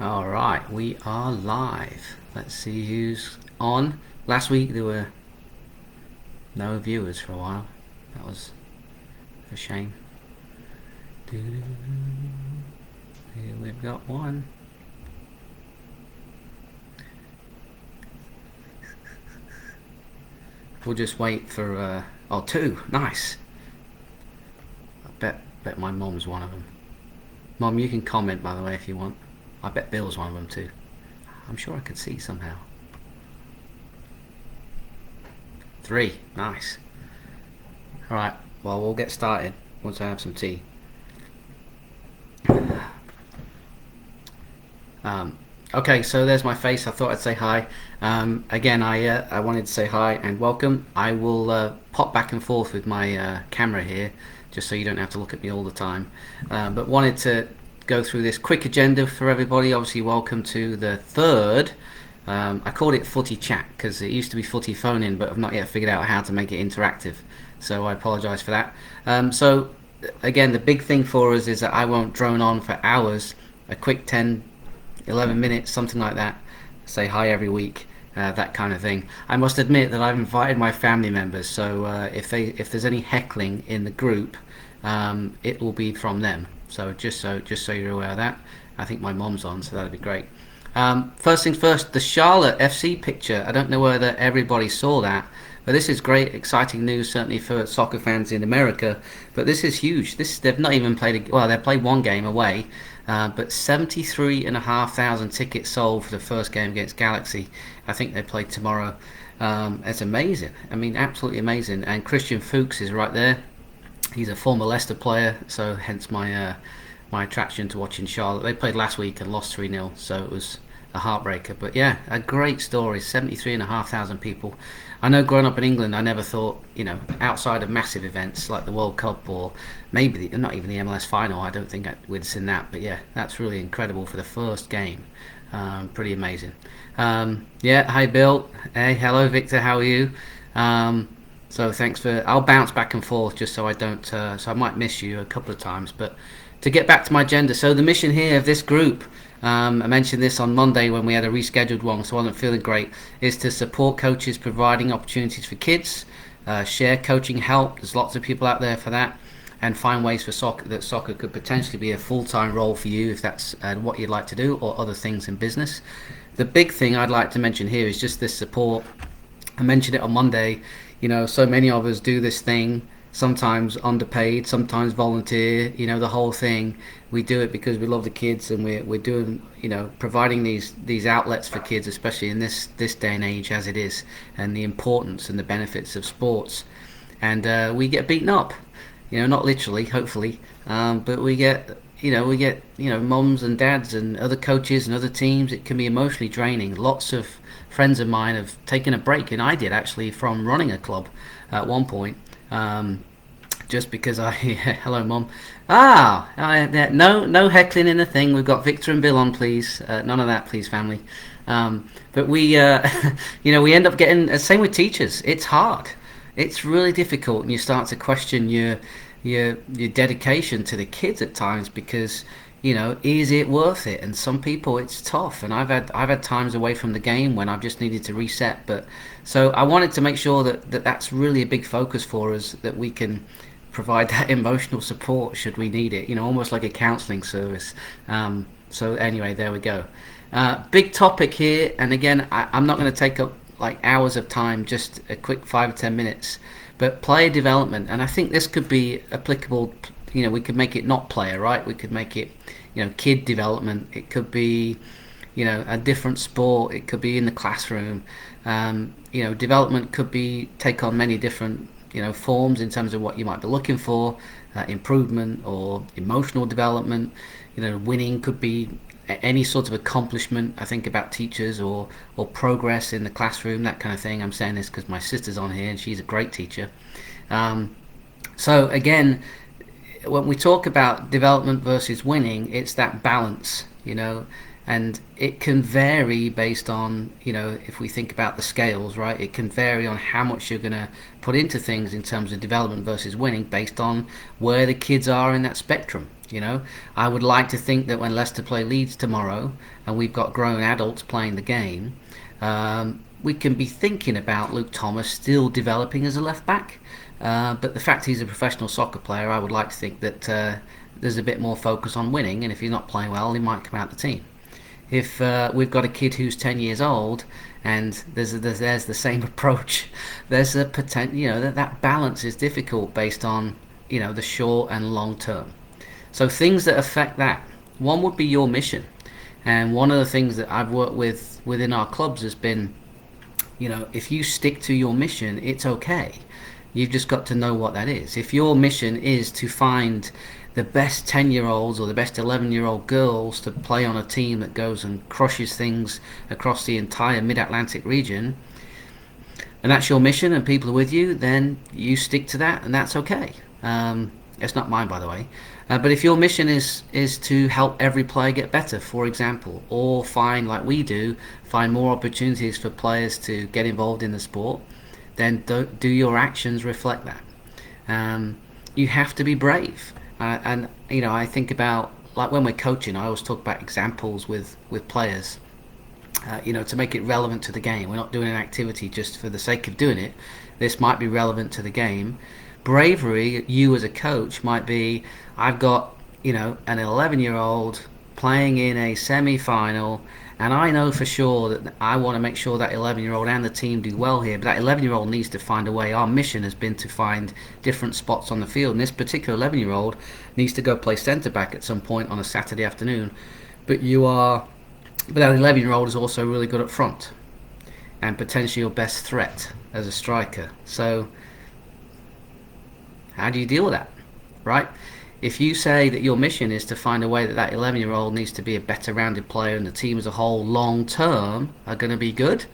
All right, we are live. Let's see who's on. Last week there were no viewers for a while. That was a shame. Here we've got one. We'll just wait for two. Nice. I bet my mom's one of them. Mom, you can comment by the way if you want. I bet Bill's one of them too. I'm sure I could see somehow. 3. Nice. Alright, well, we'll get started once I have some tea. Okay, so there's my face. I thought I'd say hi. Again, I wanted to say hi and welcome. I will pop back and forth with my camera here, just so you don't have to look at me all the time. But wanted to go through this quick agenda for everybody. Obviously, welcome to the third. I called it Footy Chat because it used to be Footy Phone In, but I've not yet figured out how to make it interactive. So I apologise for that. So again, the big thing for us is that I won't drone on for hours. A quick 10, 11 minutes, something like that. Say hi every week, that kind of thing. I must admit that I've invited my family members, so if there's any heckling in the group, it will be from them. So just so you're aware of that. I think my mom's on, so that'd be great. First things first, the Charlotte FC picture. I don't know whether everybody saw that, but this is great, exciting news, certainly for soccer fans in America. But this is huge. They've not even played. Well, they played one game away, but 73,500 tickets sold for the first game against Galaxy. I think they play tomorrow. It's amazing. I mean, absolutely amazing. And Christian Fuchs is right there. He's a former Leicester player, so hence my attraction to watching Charlotte. They played last week and lost 3-0, so it was a heartbreaker. But yeah, a great story. 73,500 people. I know growing up in England, I never thought, outside of massive events like the World Cup or maybe not even the MLS final, I don't think we'd seen that. But yeah, that's really incredible for the first game. Pretty amazing. Yeah, hi Bill. Hey, hello Victor, how are you? So thanks I'll bounce back and forth just so I don't, so I might miss you a couple of times. But to get back to my agenda, so the mission here of this group, I mentioned this on Monday when we had a rescheduled one, so I wasn't feeling great, is to support coaches providing opportunities for kids, share coaching help. There's lots of people out there for that, and find ways for soccer could potentially be a full-time role for you if that's what you'd like to do, or other things in business. The big thing I'd like to mention here is just this support. I mentioned it on Monday. So many of us do this thing, sometimes underpaid, sometimes volunteer, the whole thing. We do it because we love the kids, and we're doing, providing these outlets for kids, especially in this day and age as it is, and the importance and the benefits of sports. And we get beaten up, not literally, hopefully, but we get moms and dads and other coaches and other teams. It can be emotionally draining. Lots of friends of mine have taken a break, and I did actually, from running a club at one point, just because hello mom. No heckling in the thing. We've got Victor and Bill on, please. None of that, please, family. But we we end up getting, same with teachers. It's hard. It's really difficult, and you start to question your dedication to the kids at times, because is it worth it? And some people, it's tough, and I've had times away from the game when I've just needed to reset. But so I wanted to make sure that's really a big focus for us, that we can provide that emotional support should we need it, almost like a counseling service. So anyway, there we go. Big topic here, and again, I'm not going to take up like hours of time, just a quick 5 or 10 minutes. But player development, and I think this could be applicable. We could make it not player, right? We could make it, kid development. It could be, a different sport. It could be in the classroom. Development could take on many different, forms in terms of what you might be looking for, improvement or emotional development. Winning could be any sort of accomplishment. I think about teachers or progress in the classroom, that kind of thing. I'm saying this because my sister's on here and she's a great teacher. So again, when we talk about development versus winning, it's that balance, and it can vary based on, if we think about the scales, right, it can vary on how much you're going to put into things in terms of development versus winning based on where the kids are in that spectrum. I would like to think that when Leicester play Leeds tomorrow and we've got grown adults playing the game, we can be thinking about Luke Thomas still developing as a left back. But the fact he's a professional soccer player, I would like to think that there's a bit more focus on winning, and if he's not playing well, he might come out the team. If we've got a kid who's 10 years old and there's the same approach, there's a potential, that balance is difficult based on, the short and long term. So things that affect that, one would be your mission. And one of the things that I've worked with within our clubs has been, if you stick to your mission, it's okay. You've just got to know what that is. If your mission is to find the best 10-year-olds or the best 11-year-old girls to play on a team that goes and crushes things across the entire mid-Atlantic region, and that's your mission and people are with you, then you stick to that, and that's okay. It's not mine, by the way. But if your mission is to help every player get better, for example, or find, like we do, find more opportunities for players to get involved in the sport, then do your actions reflect that? You have to be brave. And I think about, like, when we're coaching, I always talk about examples with players, to make it relevant to the game. We're not doing an activity just for the sake of doing it. This might be relevant to the game. Bravery, you as a coach, might be, I've got, an 11-year-old playing in a semi-final, and I know for sure that I want to make sure that 11-year-old and the team do well here, but that 11-year-old needs to find a way. Our mission has been to find different spots on the field, and this particular 11-year-old needs to go play centre-back at some point on a Saturday afternoon. But that 11-year-old is also really good up front, and potentially your best threat as a striker. So how do you deal with that, right? If you say that your mission is to find a way that 11-year-old needs to be a better rounded player and the team as a whole long term are going to be good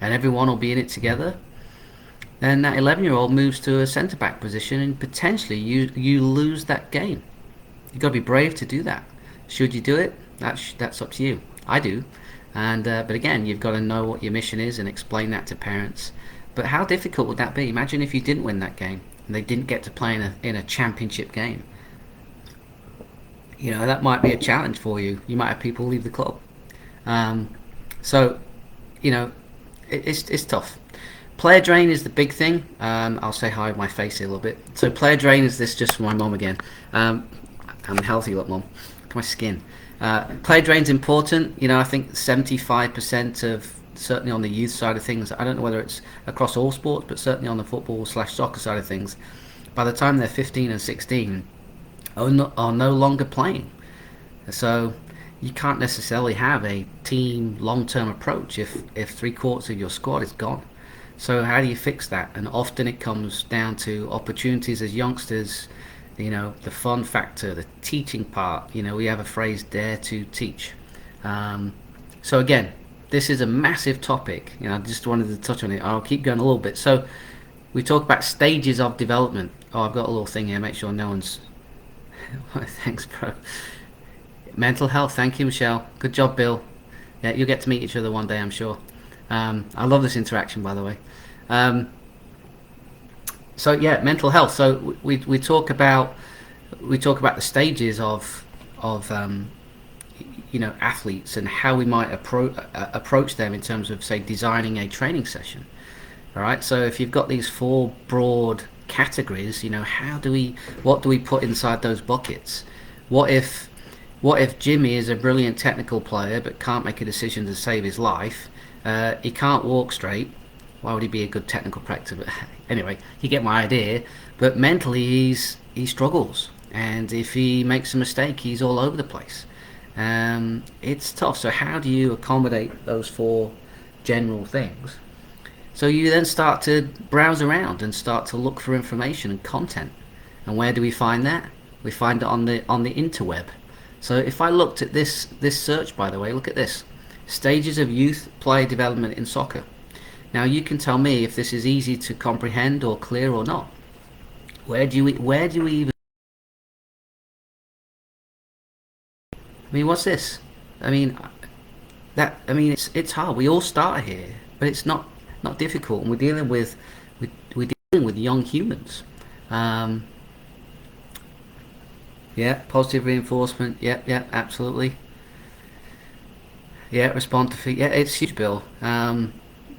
and everyone will be in it together, then that 11-year-old moves to a centre-back position and potentially you lose that game. You've got to be brave to do that. Should you do it? That's up to you. I do. But again, you've got to know what your mission is and explain that to parents. But how difficult would that be? Imagine if you didn't win that game and they didn't get to play in a championship game. That might be a challenge for you. You might have people leave the club. So, it's tough. Player drain is the big thing. I'll say hi with my face here a little bit. So player drain is this, just for my mum again. I'm healthy, look, mum. Look at my skin. Player drain's important. I think 75% of, certainly on the youth side of things, I don't know whether it's across all sports, but certainly on the football/soccer side of things, by the time they're 15 and 16, are no longer playing. So you can't necessarily have a team long-term approach if 3/4 of your squad is gone. So how do you fix that? And often it comes down to opportunities as youngsters, the fun factor, the teaching part. We have a phrase, dare to teach. So again, this is a massive topic. I just wanted to touch on it. I'll keep going a little bit. So we talk about stages of development. Oh, I've got a little thing here. Make sure no one's... Thanks, bro. Mental health. Thank you, Michelle. Good job, Bill. Yeah, you'll get to meet each other one day, I'm sure. I love this interaction, by the way. So yeah, mental health. So we talk about the stages of athletes and how we might approach them in terms of, say, designing a training session. All right. So if you've got these 4 broad categories, what do we put inside those buckets? What if Jimmy is a brilliant technical player but can't make a decision to save his life? He can't walk straight. Why would he be a good technical practice? But anyway, you get my idea. But mentally, he struggles, and if he makes a mistake, he's all over the place. It's tough. So how do you accommodate those 4 general things? So you then start to browse around and start to look for information and content. And where do we find that? We find it on the interweb. So if I looked at this search, by the way, look at this: stages of youth player development in soccer. Now you can tell me if this is easy to comprehend or clear or not. Where do we even... I mean, what's this? I mean, that, I mean, it's hard. We all start here, but it's not difficult, and we're dealing with young humans. Um, yeah, positive reinforcement. Yeah, yeah, absolutely. Yeah, respond to feed. Yeah, it's huge, Bill.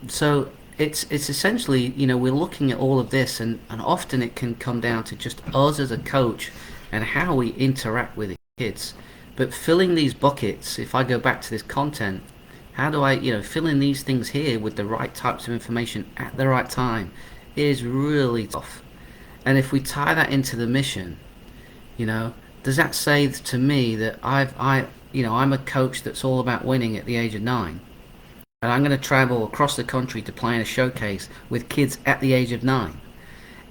So it's essentially, we're looking at all of this, and often it can come down to just us as a coach and how we interact with the kids. But filling these buckets, if I go back to this content, how do I, fill in these things here with the right types of information at the right time is really tough. And if we tie that into the mission, you know, does that say to me that I'm a coach that's all about winning at the age of 9, and I'm going to travel across the country to play in a showcase with kids at the age of 9,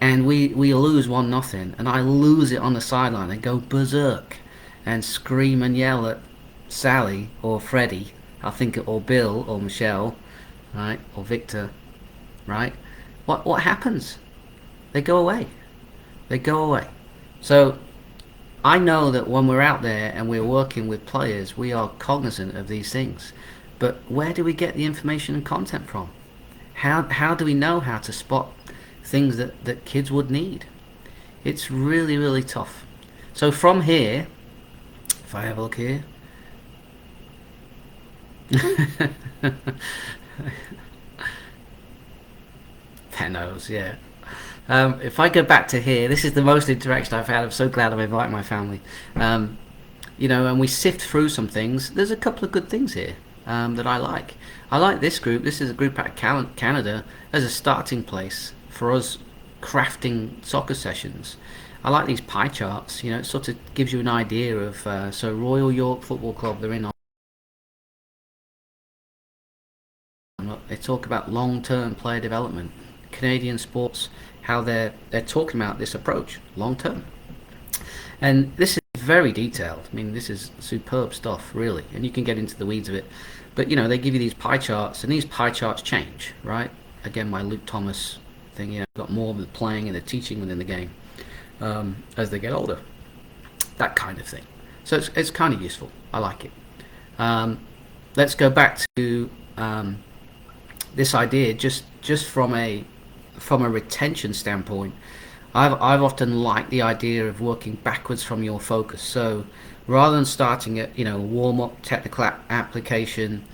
and we lose 1-0, and I lose it on the sideline and go berserk and scream and yell at Sally or Freddie, I think, or Bill or Michelle, right, or Victor, right? What happens? They go away. They go away. So I know that when we're out there and we're working with players, we are cognizant of these things. But where do we get the information and content from? How do we know how to spot things that kids would need? It's really, really tough. So from here, if I have a look here, Penos, yeah. If I go back to here, this is the most interaction I've had. I'm so glad I've invited my family. Um, and we sift through some things. There's a couple of good things here that I like. I like this group. This is a group out of Canada as a starting place for us crafting soccer sessions. I like these pie charts. It sort of gives you an idea of. So Royal York Football Club, they're in. They talk about long-term player development. Canadian sports, how they're talking about this approach long term, and this is very detailed. I mean, this is superb stuff, really, and you can get into the weeds of it. But they give you these pie charts, and these pie charts change, right? Again, my Luke Thomas thing. Got more of the playing and the teaching within the game as they get older. That kind of thing. So it's kind of useful. I like it. Let's go back to this idea, just from a retention standpoint. I've often liked the idea of working backwards from your focus. So rather than starting at warm up, tactical application,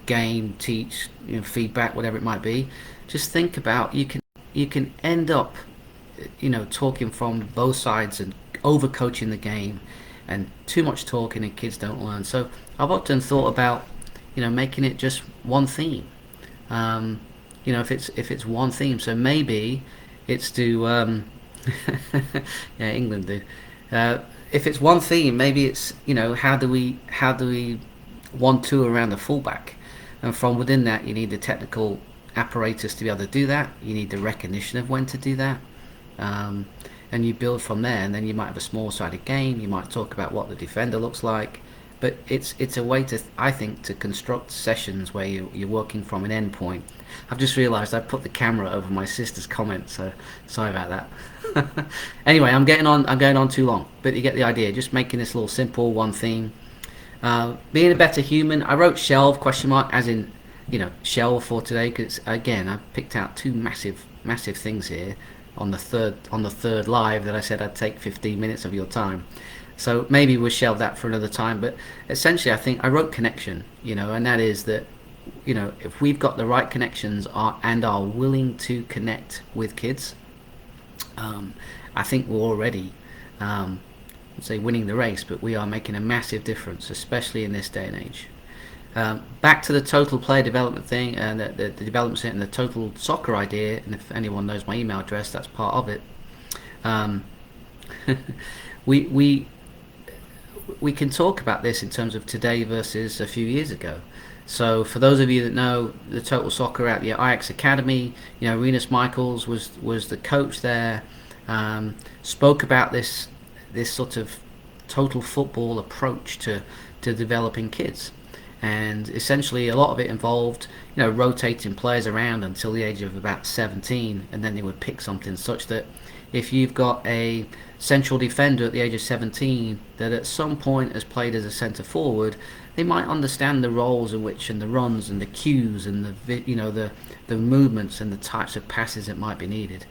game, teach, feedback, whatever it might be, just think about you can end up talking from both sides and overcoaching the game, and too much talking and kids don't learn. So I've often thought about making it just one theme. If it's one theme, so maybe it's to yeah, England do. If it's one theme, maybe it's how do we 1-2 around the fullback, and from within that you need the technical apparatus to be able to do that. You need the recognition of when to do that, and you build from there. And then you might have a small sided game. You might talk about what the defender looks like. But it's a way to, I think, to construct sessions where you're working from an end point. I've just realised I put the camera over my sister's comment, so sorry about that. Anyway, I'm going on too long, but you get the idea. Just making this little simple one theme. Being a better human. I wrote shelve ? As in shelve for today, because again I picked out two massive things here on the third live that I said I'd take 15 minutes of your time. So maybe we'll shelve that for another time. But essentially, I think I wrote connection, and that is that, if we've got the right connections and are willing to connect with kids, I think we're already, say, winning the race, but we are making a massive difference, especially in this day and age. Back to the total player development thing and the development and the total soccer idea, and if anyone knows my email address, that's part of it. We can talk about this in terms of today versus a few years ago. So for those of you that know the Total Soccer at the Ajax Academy, Renus Michaels was the coach there. Spoke about this sort of total football approach to developing kids, and essentially a lot of it involved rotating players around until the age of about 17, and then they would pick something such that if you've got a central defender at the age of 17 that at some point has played as a centre forward, they might understand the roles in which, and the runs and the cues and the movements and the types of passes that might be needed.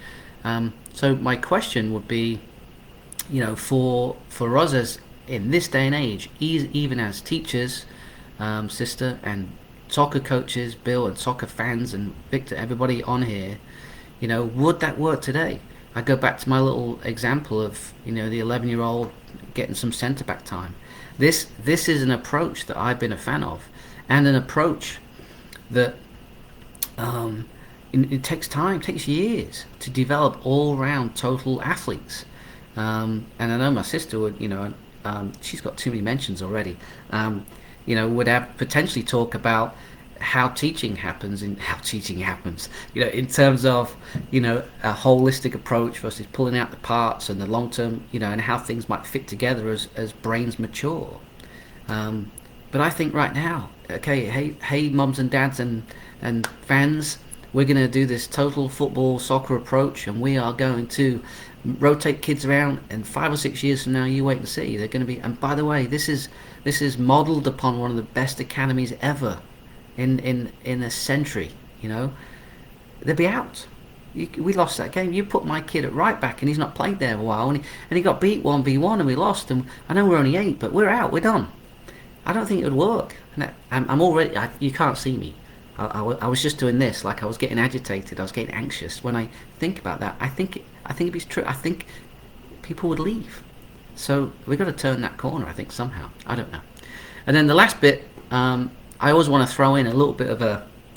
So my question would be, for us as in this day and age, even as teachers, sister, and soccer coaches, Bill, and soccer fans, and Victor, everybody on here, would that work today? I go back to my little example of the 11-year-old getting some centre back time. This is an approach that I've been a fan of, and an approach that it takes time, takes years to develop all-round total athletes. And I know my sister would, she's got too many mentions already. Would have potentially talk about how teaching happens, in terms of a holistic approach versus pulling out the parts, and the long term, and how things might fit together as brains mature. But I think right now, okay, hey mums and dads and fans, we're going to do this total football soccer approach, and we are going to rotate kids around, and 5 or 6 years from now, you wait and see. They're going to be, and by the way, this is modelled upon one of the best academies ever in a century. They'll be out. We lost that game. You put my kid at right back, and he's not played there a while, and he got beat 1v1, and we lost. And I know we're only 8, but we're out. We're done. I don't think it would work. I'm already. You can't see me. I was just doing this, like I was getting agitated. I was getting anxious. When I think about that, I think it'd be true. I think people would leave. So we've got to turn that corner, I think, somehow. I don't know. And then the last bit, I always want to throw in a little bit of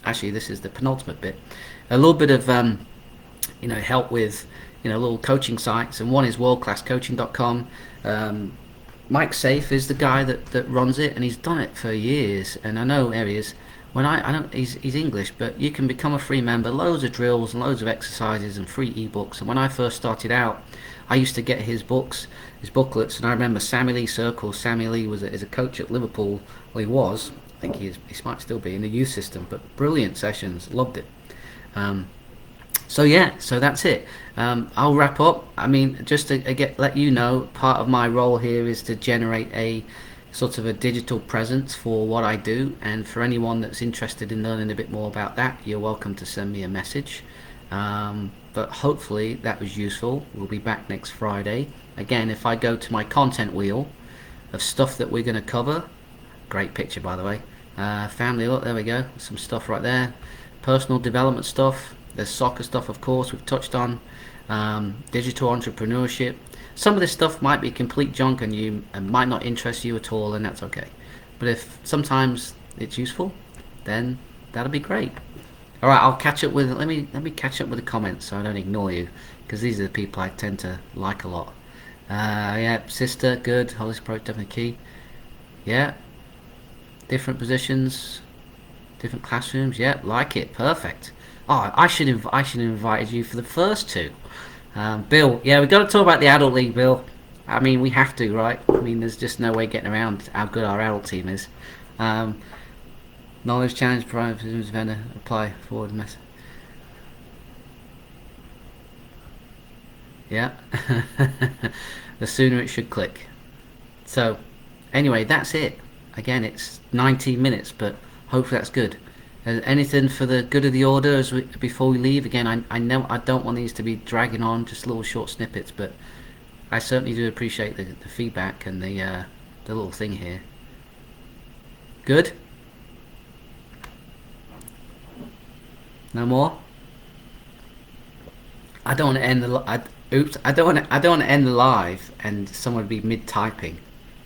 actually this is the penultimate bit, a little bit of help with little coaching sites, and one is worldclasscoaching.com. Mike Safe is the guy that runs it, and he's done it for years, and I know areas. When I don't, he's English, but you can become a free member, loads of drills and loads of exercises and free ebooks. And when I first started out, I used to get his books, his booklets, and I remember Sammy Lee Circles. Sammy Lee is a coach at Liverpool. Well, he was. I think he might still be in the youth system, but brilliant sessions, loved it. So that's it. I'll wrap up. I mean, just to let you know, part of my role here is to generate a sort of a digital presence for what I do, and for anyone that's interested in learning a bit more about that, you're welcome to send me a message. But hopefully that was useful. We'll be back next Friday. Again, if I go to my content wheel of stuff that we're going to cover, great picture by the way, family, look, there we go, some stuff right there, personal development stuff, there's soccer stuff, of course, we've touched on, digital entrepreneurship. Some of this stuff might be complete junk and might not interest you at all, and that's okay. But if sometimes it's useful, then that'll be great. All right, I'll catch up with. Let me catch up with the comments so I don't ignore you, because these are the people I tend to like a lot. Yeah, sister, good. Holistic approach, definitely key. Yeah, different positions, different classrooms. Yeah, like it. Perfect. Oh, I should have invited you for the first two. Bill, yeah, we've got to talk about the adult league, Bill. I mean, we have to, right? I mean, there's just no way getting around how good our adult team is. Knowledge challenge, private vendor, apply forward message. Yeah. The sooner it should click. So, anyway, that's it. Again, it's 19 minutes, but hopefully that's good. Anything for the good of the order before we leave? Again, I know I don't want these to be dragging on, just little short snippets, but I certainly do appreciate the feedback and the little thing here. Good? No more? I don't want to end the I don't want to end the live and someone would be mid typing.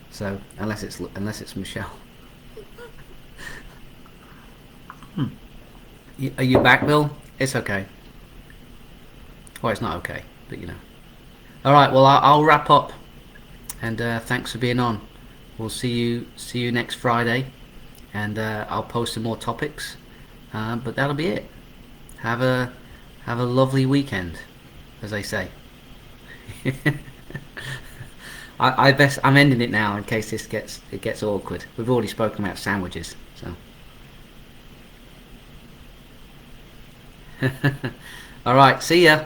So unless it's Michelle. Are you back, Bill? It's okay. Well, it's not okay, but All right. Well, I'll wrap up, and thanks for being on. We'll see you next Friday, and I'll post some more topics. But that'll be it. Have a lovely weekend, as they say. I'm ending it now in case it gets awkward. We've already spoken about sandwiches, so. All right, see ya.